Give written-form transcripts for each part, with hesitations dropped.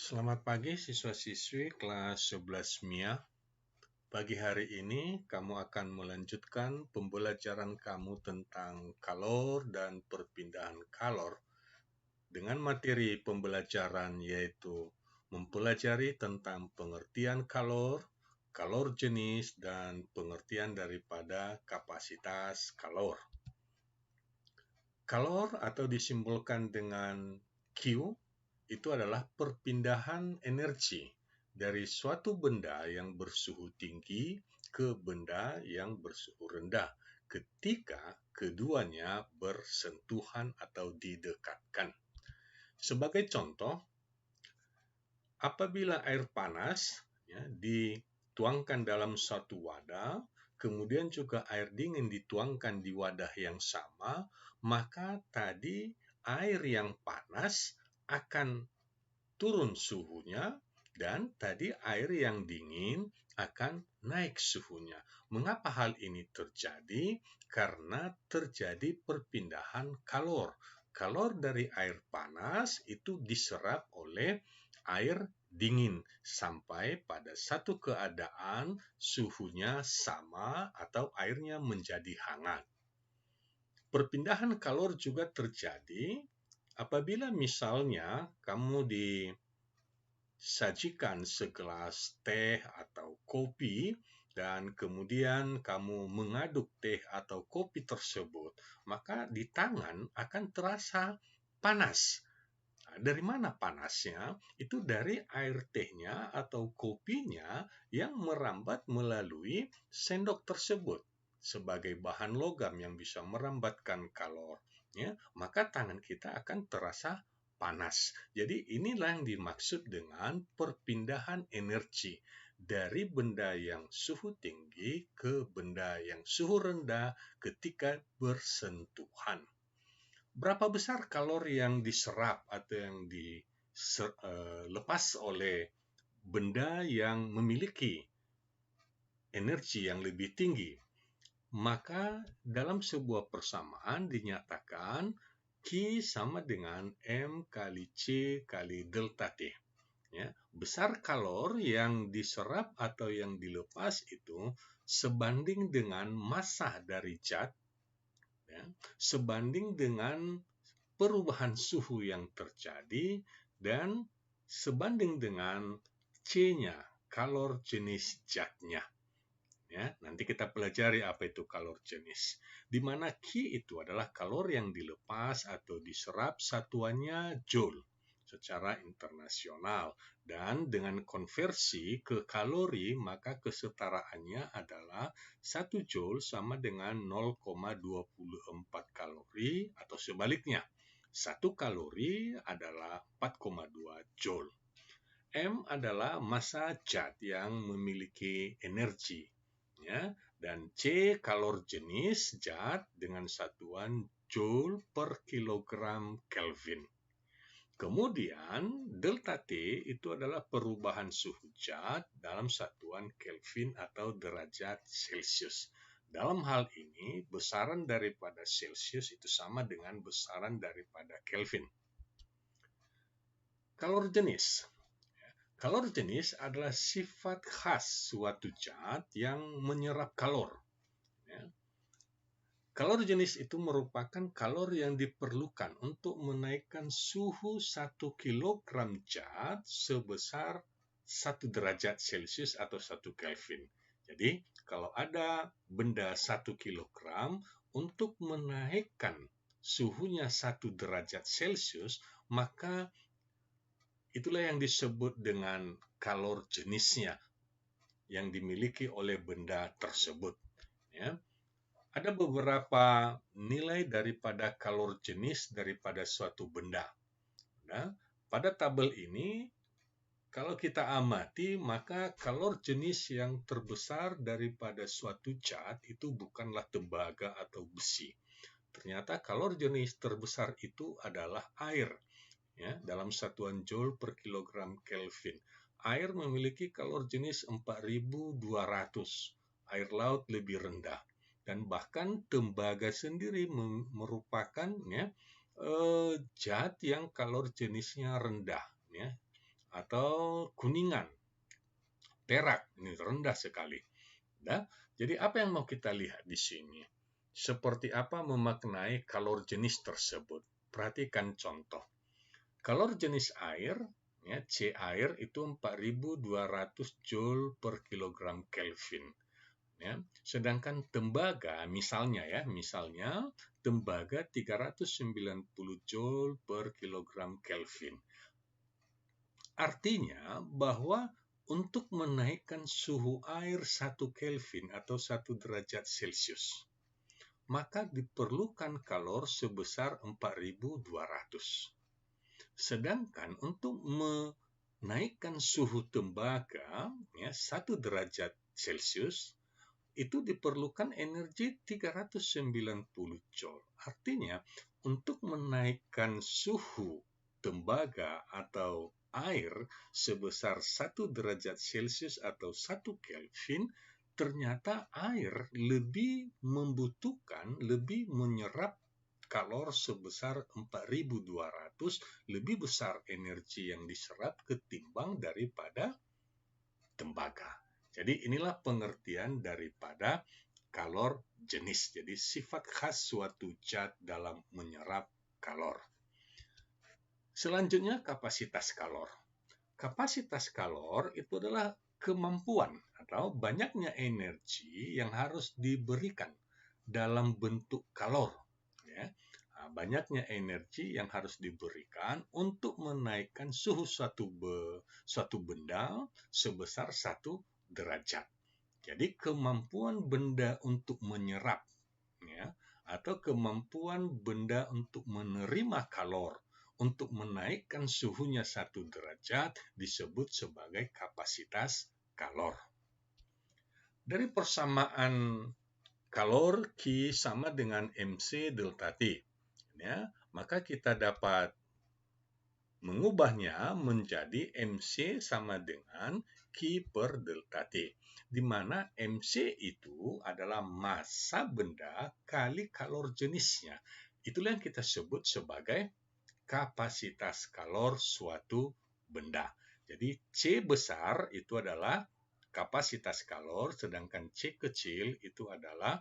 Selamat pagi siswa-siswi kelas 11 MIA. Pagi hari ini kamu akan melanjutkan pembelajaran kamu tentang kalor dan perpindahan kalor dengan materi pembelajaran yaitu mempelajari tentang pengertian kalor, kalor jenis, dan pengertian daripada kapasitas kalor. Kalor atau disimbolkan dengan Q itu adalah perpindahan energi dari suatu benda yang bersuhu tinggi ke benda yang bersuhu rendah ketika keduanya bersentuhan atau didekatkan. Sebagai contoh, apabila air panas dituangkan dalam satu wadah, kemudian juga air dingin dituangkan di wadah yang sama, maka tadi air yang panas akan turun suhunya dan tadi air yang dingin akan naik suhunya. Mengapa hal ini terjadi? Karena terjadi perpindahan kalor. Kalor dari air panas itu diserap oleh air dingin sampai pada satu keadaan suhunya sama atau airnya menjadi hangat. Perpindahan kalor juga terjadi apabila misalnya kamu disajikan segelas teh atau kopi dan kemudian kamu mengaduk teh atau kopi tersebut, maka di tangan akan terasa panas. Dari mana panasnya? Itu dari air tehnya atau kopinya yang merambat melalui sendok tersebut sebagai bahan logam yang bisa merambatkan kalor. Maka tangan kita akan terasa panas. Jadi inilah yang dimaksud dengan perpindahan energi dari benda yang suhu tinggi ke benda yang suhu rendah ketika bersentuhan. Berapa besar kalor yang diserap atau yang dilepas oleh benda yang memiliki energi yang lebih tinggi? Maka dalam sebuah persamaan dinyatakan Q sama dengan M kali C kali delta T. Besar kalor yang diserap atau yang dilepas itu sebanding dengan massa dari zat, sebanding dengan perubahan suhu yang terjadi, dan sebanding dengan C-nya, kalor jenis zatnya. Nanti kita pelajari apa itu kalor jenis. Di mana Q itu adalah kalor yang dilepas atau diserap, satuannya joule secara internasional, dan dengan konversi ke kalori maka kesetaraannya adalah 1 joule sama dengan 0,24 kalori atau sebaliknya. 1 kalori adalah 4,2 joule. M adalah massa zat yang memiliki energi, dan C kalor jenis zat dengan satuan joule per kilogram Kelvin. Kemudian delta T itu adalah perubahan suhu zat dalam satuan Kelvin atau derajat Celcius. Dalam hal ini, besaran daripada Celcius itu sama dengan besaran daripada Kelvin. Kalor jenis. Kalor jenis adalah sifat khas suatu zat yang menyerap kalor. Kalor jenis itu merupakan kalor yang diperlukan untuk menaikkan suhu 1 kilogram zat sebesar 1 derajat Celcius atau 1 Kelvin. Jadi, kalau ada benda 1 kilogram, untuk menaikkan suhunya 1 derajat Celcius, maka itulah yang disebut dengan kalor jenisnya yang dimiliki oleh benda tersebut. Ada beberapa nilai daripada kalor jenis daripada suatu benda. Pada tabel ini, kalau kita amati, maka kalor jenis yang terbesar daripada suatu zat itu bukanlah tembaga atau besi. Ternyata kalor jenis terbesar itu adalah air, dalam satuan joule per kilogram Kelvin. Air memiliki kalor jenis 4.200, air laut lebih rendah. Dan bahkan tembaga sendiri merupakan zat yang kalor jenisnya rendah. atau kuningan, perak, ini rendah sekali. Nah, jadi apa yang mau kita lihat di sini? Seperti apa memaknai kalor jenis tersebut? Perhatikan contoh. Kalor jenis air, ya, C air itu 4.200 Joule per kilogram Kelvin. Ya. Sedangkan tembaga, misalnya tembaga 390 Joule per kilogram Kelvin. Artinya bahwa untuk menaikkan suhu air 1 Kelvin atau 1 derajat Celcius, maka diperlukan kalor sebesar 4.200. Sedangkan untuk menaikkan suhu tembaga, ya, 1 derajat Celcius, itu diperlukan energi 390 Joule. Artinya, untuk menaikkan suhu tembaga atau air sebesar 1 derajat Celcius atau 1 Kelvin, ternyata air lebih menyerap kalor sebesar 4.200, lebih besar energi yang diserap ketimbang daripada tembaga. Jadi inilah pengertian daripada kalor jenis. Jadi sifat khas suatu zat dalam menyerap kalor. Selanjutnya kapasitas kalor. Kapasitas kalor itu adalah kemampuan atau banyaknya energi yang harus diberikan dalam bentuk kalor. Ya. Banyaknya energi yang harus diberikan untuk menaikkan suhu suatu benda sebesar 1 derajat. Jadi kemampuan benda untuk menyerap, ya, atau kemampuan benda untuk menerima kalor untuk menaikkan suhunya 1 derajat disebut sebagai kapasitas kalor. Dari persamaan kalor Q sama dengan MC delta T, ya, maka kita dapat mengubahnya menjadi MC sama dengan Q per delta T, di mana MC itu adalah massa benda kali kalor jenisnya. Itulah yang kita sebut sebagai kapasitas kalor suatu benda. Jadi C besar itu adalah kapasitas kalor, sedangkan C kecil itu adalah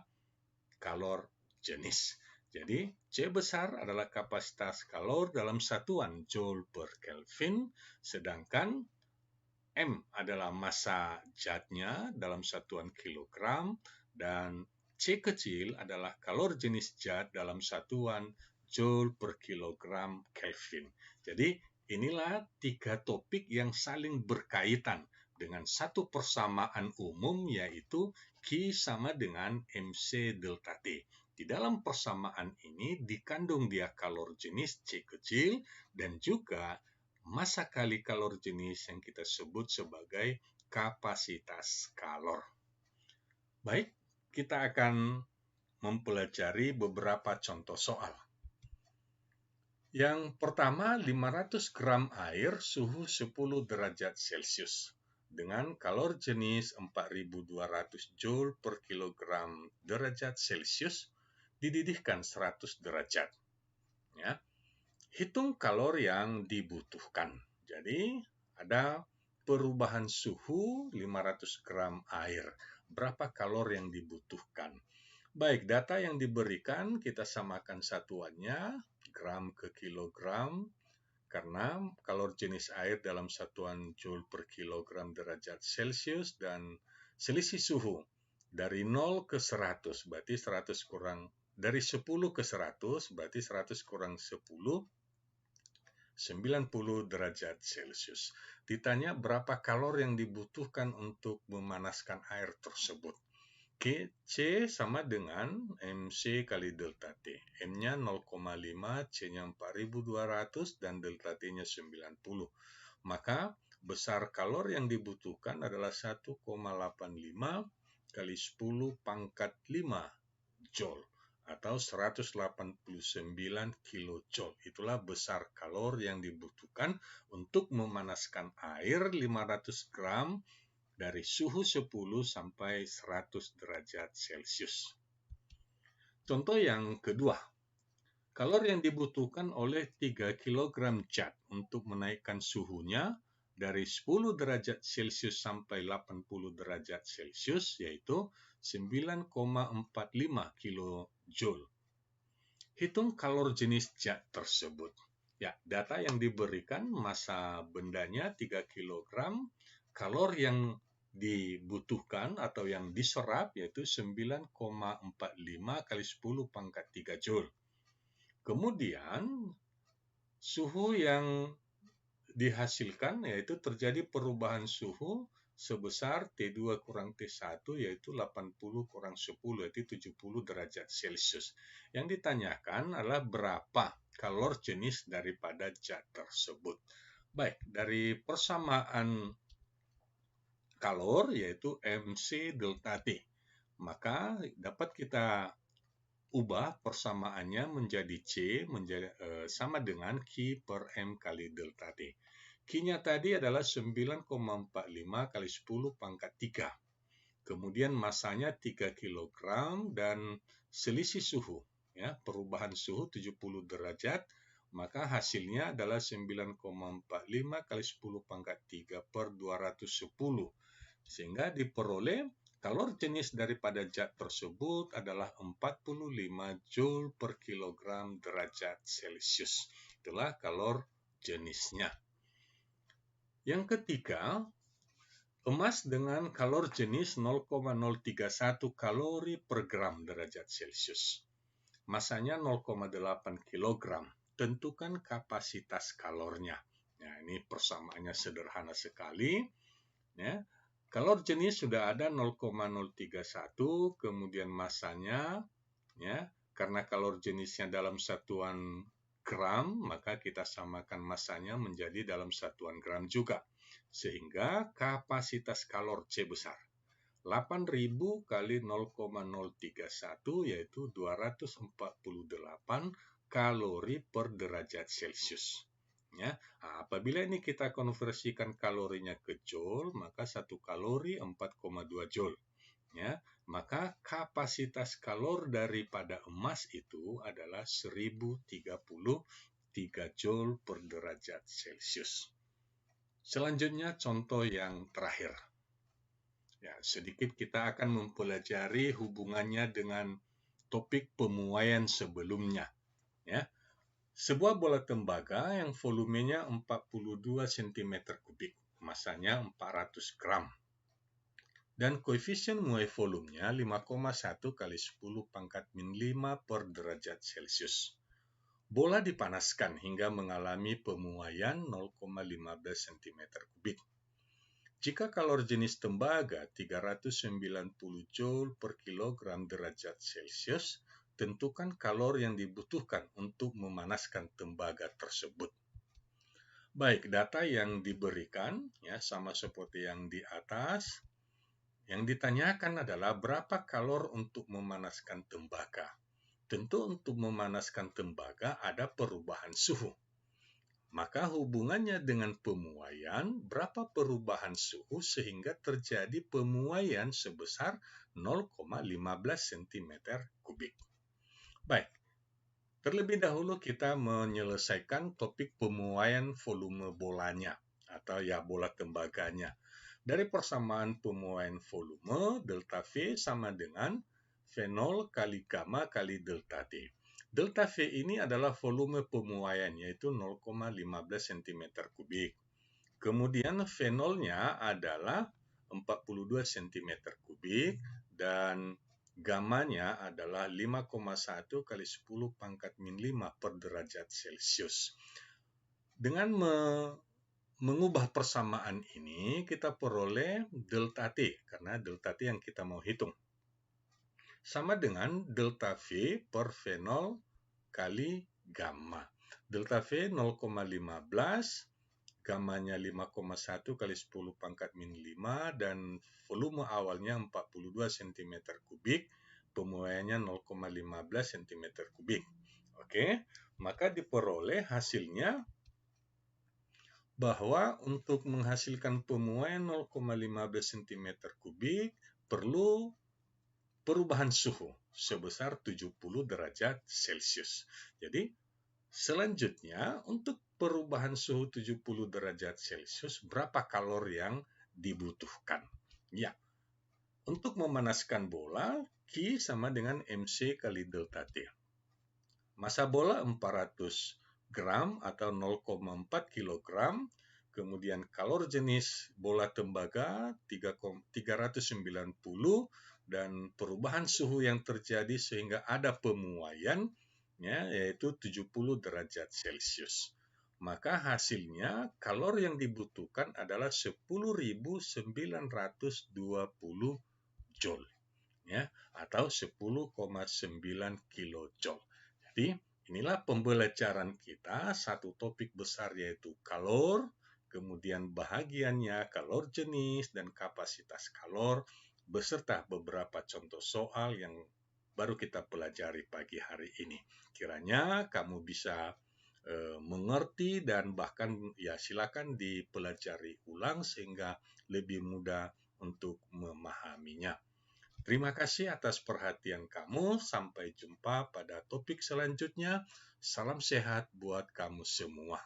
kalor jenis. Jadi C besar adalah kapasitas kalor dalam satuan Joule per Kelvin, sedangkan M adalah massa zatnya dalam satuan kilogram, dan C kecil adalah kalor jenis zat dalam satuan Joule per kilogram Kelvin. Jadi inilah 3 topik yang saling berkaitan dengan satu persamaan umum, yaitu Q sama dengan MC delta T. Di dalam persamaan ini dikandung dia kalor jenis C kecil dan juga massa kali kalor jenis yang kita sebut sebagai kapasitas kalor. Baik, kita akan mempelajari beberapa contoh soal. Yang pertama, 500 gram air suhu 10 derajat Celcius dengan kalor jenis 4.200 Joule per kilogram derajat Celcius dididihkan 100 derajat. Ya. Hitung kalor yang dibutuhkan. Jadi ada perubahan suhu 500 gram air. Berapa kalor yang dibutuhkan? Baik, data yang diberikan kita samakan satuannya gram ke kilogram, karena kalor jenis air dalam satuan Joule per kilogram derajat Celcius, dan selisih suhu dari 0 ke 100 berarti 100 kurang dari 10 ke 100 berarti 100 kurang 10 90 derajat Celcius. Ditanya berapa kalor yang dibutuhkan untuk memanaskan air tersebut. C sama dengan MC kali delta T. M-nya 0,5, C-nya 4.200, dan delta T-nya 90. Maka besar kalor yang dibutuhkan adalah 1,85 kali 10 pangkat 5 Joule atau 189 kilojoule. Itulah besar kalor yang dibutuhkan untuk memanaskan air 500 gram dari suhu 10 sampai 100 derajat Celcius. Contoh yang kedua, kalor yang dibutuhkan oleh 3 kg zat untuk menaikkan suhunya dari 10 derajat Celcius sampai 80 derajat Celcius, yaitu 9,45 kilojoule. Hitung kalor jenis zat tersebut. Ya, data yang diberikan massa bendanya 3 kg, kalor yang dibutuhkan atau yang diserap yaitu 9,45 kali 10 pangkat 3 joule. Kemudian suhu yang dihasilkan yaitu terjadi perubahan suhu sebesar T2 kurang T1 yaitu 80 kurang 10 yaitu 70 derajat Celcius. Yang ditanyakan adalah berapa kalor jenis daripada zat tersebut. Baik, dari persamaan kalor yaitu MC delta T, maka dapat kita ubah persamaannya menjadi C sama dengan Q per M kali delta T. Q-nya tadi adalah 9,45 kali 10 pangkat 3. Kemudian masanya 3 kg dan selisih suhu, ya, perubahan suhu 70 derajat, maka hasilnya adalah 9,45 kali 10 pangkat 3 per 210. Sehingga diperoleh kalor jenis daripada zat tersebut adalah 45 joule per kilogram derajat Celcius. Itulah kalor jenisnya. Yang ketiga, emas dengan kalor jenis 0,031 kalori per gram derajat Celcius. Masanya 0,8 kg. Tentukan kapasitas kalornya. Nah, ini persamaannya sederhana sekali. Ya. Kalor jenis sudah ada 0,031, kemudian masanya, ya, karena kalor jenisnya dalam satuan gram, maka kita samakan masanya menjadi dalam satuan gram juga. Sehingga kapasitas kalor C besar. 8.000 kali 0,031 yaitu 248 kalori per derajat Celcius. Ya, apabila ini kita konversikan kalorinya ke joule, maka 1 kalori 4,2 joule. Ya, maka kapasitas kalor daripada emas itu adalah 1033 joule per derajat Celcius. Selanjutnya contoh yang terakhir. Ya, sedikit kita akan mempelajari hubungannya dengan topik pemuaian sebelumnya. Ya. Sebuah bola tembaga yang volumenya 42 cm3, masanya 400 gram. Dan koefisien muai volumenya 5,1 kali 10 pangkat min 5 per derajat Celcius. Bola dipanaskan hingga mengalami pemuaian 0,15 cm3. Jika kalor jenis tembaga 390 joule per kilogram derajat Celcius, tentukan kalor yang dibutuhkan untuk memanaskan tembaga tersebut. Baik, data yang diberikan ya sama seperti yang di atas. Yang ditanyakan adalah berapa kalor untuk memanaskan tembaga. Tentu untuk memanaskan tembaga ada perubahan suhu. Maka hubungannya dengan pemuaian, berapa perubahan suhu sehingga terjadi pemuaian sebesar 0,15 cm3. Baik, terlebih dahulu kita menyelesaikan topik pemuaian volume bolanya atau ya bola tembaganya. Dari persamaan pemuaian volume, delta V sama dengan V0 kali gamma kali delta T. Delta V ini adalah volume pemuaian, yaitu 0,15 cm3. Kemudian V0-nya adalah 42 cm3 dan gammanya adalah 5,1 kali 10 pangkat min 5 per derajat Celcius. Dengan mengubah persamaan ini, kita peroleh delta T, karena delta T yang kita mau hitung. Sama dengan delta V per V0 kali gamma. Delta V 0,15, gammanya 5,1 kali 10 pangkat min 5, dan volume awalnya 42 cm3, pemuaiannya 0,15 cm3. Oke, maka diperoleh hasilnya bahwa untuk menghasilkan pemuaian 0,15 cm3 perlu perubahan suhu sebesar 70 derajat Celcius. Jadi, selanjutnya untuk perubahan suhu 70 derajat Celcius, berapa kalori yang dibutuhkan. Ya, untuk memanaskan bola, Q sama dengan MC kali delta T. Massa bola 400 gram atau 0,4 kilogram. Kemudian kalor jenis bola tembaga 390 dan perubahan suhu yang terjadi sehingga ada pemuaian ya, yaitu 70 derajat Celcius. Maka hasilnya kalor yang dibutuhkan adalah 10.920 joule ya, atau 10,9 kilojoule. Jadi inilah pembelajaran kita, satu topik besar yaitu kalor, kemudian bahagiannya kalor jenis dan kapasitas kalor, beserta beberapa contoh soal yang baru kita pelajari pagi hari ini. Kiranya kamu bisa mengerti dan bahkan ya silakan dipelajari ulang sehingga lebih mudah untuk memahaminya. Terima kasih atas perhatian kamu. Sampai jumpa pada topik selanjutnya. Salam sehat buat kamu semua.